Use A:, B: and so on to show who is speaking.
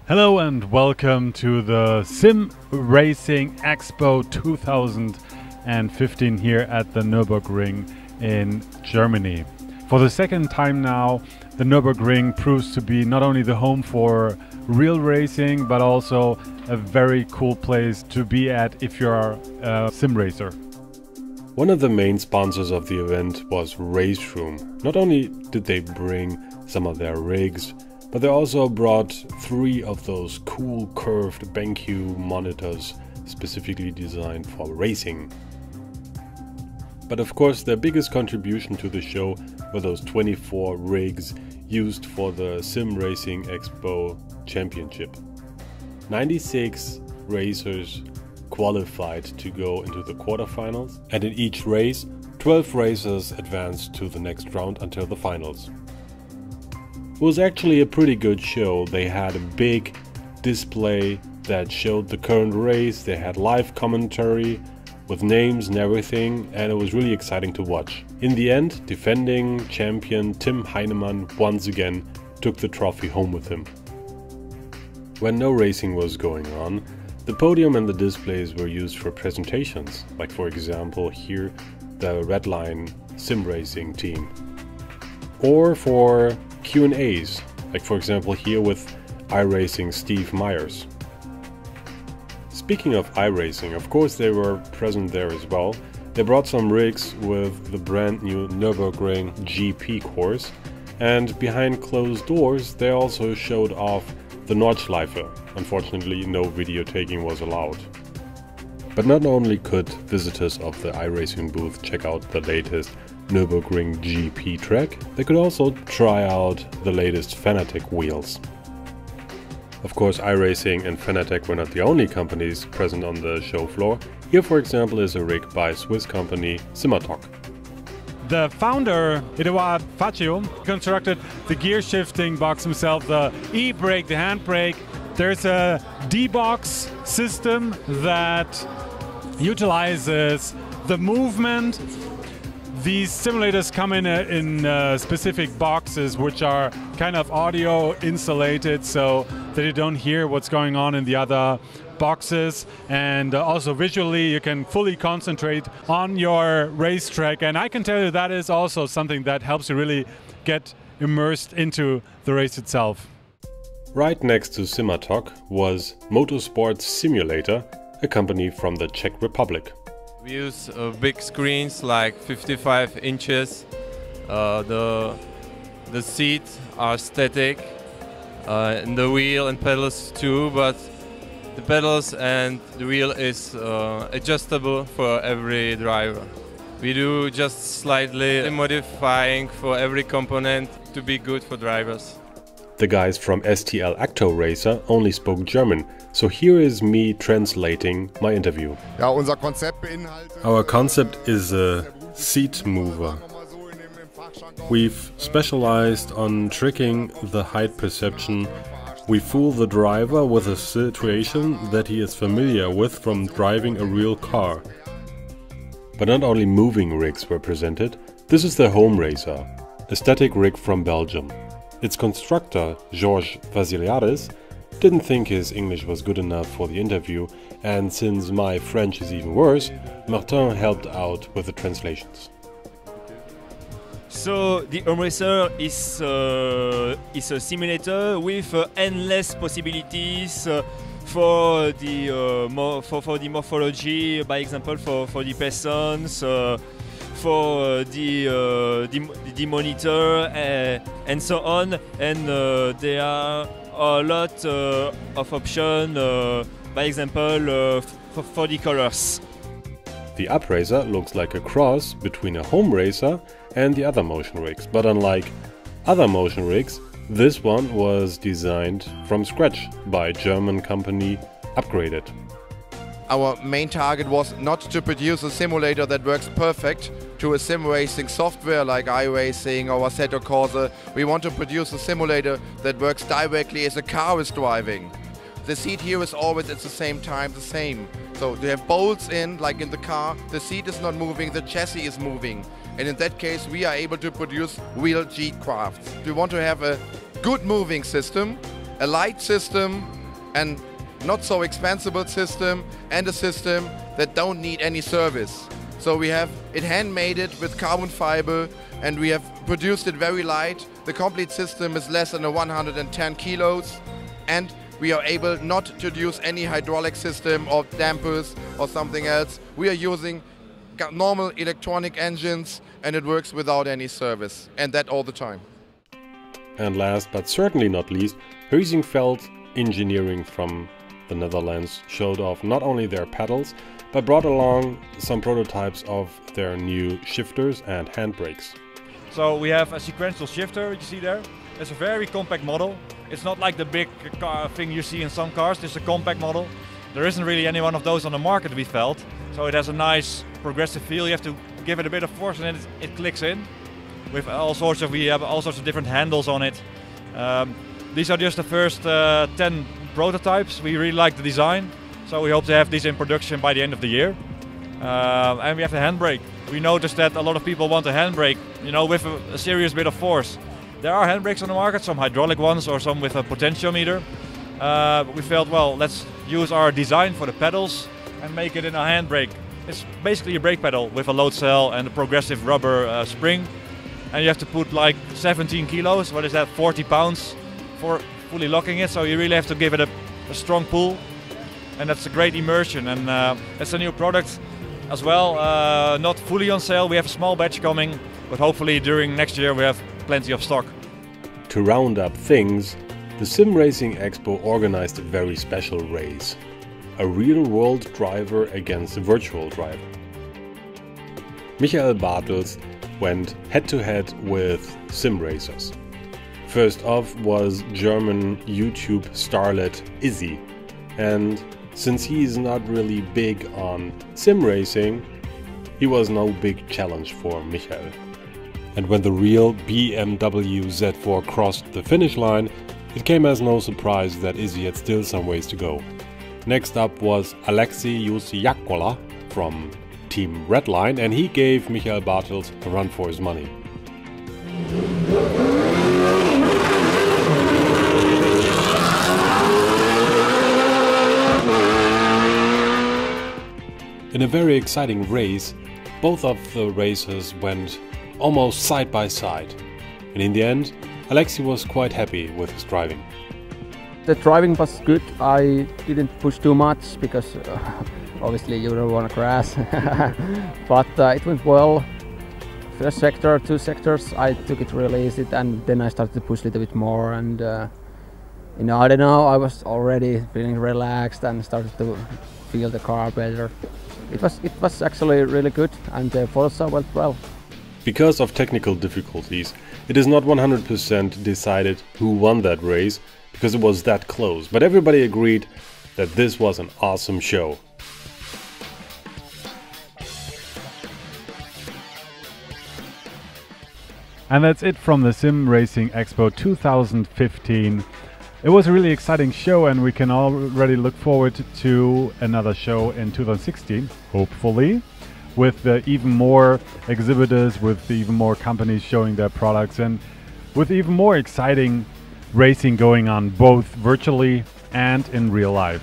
A: Hello and welcome to the Sim Racing Expo 2015 here at the Nürburgring in Germany. For the second time now, the Nürburgring proves to be not only the home for real racing, but also a very cool place to be at if you're a sim racer.
B: One of the main sponsors of the event was Raceroom. Not only did they bring some of their rigs, but they also brought 3 of those cool curved BenQ monitors specifically designed for racing. But of course their biggest contribution to the show were those 24 rigs used for the Sim Racing Expo Championship. 96 racers qualified to go into the quarterfinals, and in each race 12 racers advanced to the next round until the finals. It was actually a pretty good show. They had a big display that showed the current race, they had live commentary with names and everything, and it was really exciting to watch. In the end, defending champion Tim Heinemann once again took the trophy home with him. When no racing was going on, the podium and the displays were used for presentations, like for example here the Redline Sim Racing team, or for Q&As, like for example here with iRacing Steve Myers. Speaking of iRacing, of course they were present there as well. They brought some rigs with the brand new Nürburgring GP course, and behind closed doors they also showed off the Nordschleife. Unfortunately, no video taking was allowed. But not only could visitors of the iRacing booth check out the latest Nürburgring GP track, they could also try out the latest Fanatec wheels. Of course, iRacing and Fanatec were not the only companies present on the show floor. Here, for example, is a rig by Swiss company Simmertock.
A: The founder, Eduard Faccio, constructed the gear shifting box himself, the e-brake, the handbrake. There's a D-box system that utilizes the movement. These simulators come in specific boxes which are kind of audio insulated so that you don't hear what's going on in the other boxes, and also visually you can fully concentrate on your racetrack, and I can tell you that is also something that helps you really get immersed into the race itself.
B: Right next to Simmertock was Motorsport Simulator, a company from the Czech Republic.
C: We use big screens like 55 inches. The seats are static, and the wheel and pedals too, but the pedals and the wheel is adjustable for every driver. We do just slightly modifying for every component to be good for drivers.
B: The guys from STL Acto Racer only spoke German, so here is me translating my interview. Our concept is a seat mover. We've specialized on tricking the height perception. We fool the driver with a situation that he is familiar with from driving a real car. But not only moving rigs were presented. This is the Home Racer, a static rig from Belgium. Its constructor, Georges Vasiliadis, didn't think his English was good enough for the interview, and since my French is even worse, Martin helped out with the translations.
D: So the Home Racer is a simulator with endless possibilities for the morphology, by example for the persons, for the monitor, and so on. And there are a lot of options, by example for the colors.
B: The Upracer looks like a cross between a home racer and the other motion rigs, but unlike other motion rigs, this one was designed from scratch by German company Upgraded.
E: Our main target was not to produce a simulator that works perfect to a sim racing software like iRacing or Assetto Corsa. We want to produce a simulator that works directly as a car is driving. The seat here is always at the same time the same. So they have bolts in, like in the car, the seat is not moving, the chassis is moving. And in that case we are able to produce real G-crafts. We want to have a good moving system, a light system, and not so expensive system and a system that don't need any service. So we have it handmade it with carbon fiber, and we have produced it very light. The complete system is less than 110 kilos, and we are able not to use any hydraulic system or dampers or something else. We are using normal electronic engines, and it works without any service, and that all the time.
B: And last but certainly not least, Heusinkveld Engineering from the Netherlands showed off not only their pedals, but brought along some prototypes of their new shifters and handbrakes.
D: So we have a sequential shifter, you see there. It's a very compact model. It's not like the big car thing you see in some cars. It's a compact model. There isn't really any one of those on the market, we felt. So it has a nice progressive feel. You have to give it a bit of force and then it clicks in. With we have all sorts of different handles on it. These are just the first 10 prototypes. We really like the design, so we hope to have these in production by the end of the year. And we have the handbrake. We noticed that a lot of people want a handbrake, you know, with a serious bit of force. There are handbrakes on the market, some hydraulic ones or some with a potentiometer. We felt, well, let's use our design for the pedals and make it in a handbrake. It's basically a brake pedal with a load cell and a progressive rubber spring. And you have to put like 17 kilos, what is that, 40 pounds for fully locking it. So you really have to give it a strong pull. And that's a great immersion, and it's a new product as well, not fully on sale. We have a small batch coming, but hopefully during next year we have plenty of stock.
B: To round up things, the Sim Racing Expo organized a very special race. A real-world driver against a virtual driver. Michael Bartels went head-to-head with sim racers. First off was German YouTube starlet Izzy, and since he is not really big on sim racing, he was no big challenge for Michael. And when the real BMW Z4 crossed the finish line, it came as no surprise that Izzy had still some ways to go. Next up was Alexei Yusiakola from Team Redline, and he gave Michael Bartels a run for his money. In a very exciting race, both of the racers went almost side by side, and in the end, Alexei was quite happy with his driving.
F: The driving was good. I didn't push too much because obviously you don't want to crash, but it went well. First sector, 2 sectors, I took it really easy, and then I started to push a little bit more, and you know, I don't know, I was already feeling relaxed and started to feel the car better. It was actually really good, and the Forza went well.
B: Because of technical difficulties, it is not 100% decided who won that race, because it was that close, but everybody agreed that this was an awesome show.
A: And that's it from the Sim Racing Expo 2015. It was a really exciting show, and we can already look forward to another show in 2016, hopefully, with even more exhibitors, with even more companies showing their products, and with even more exciting racing going on both virtually and in real life.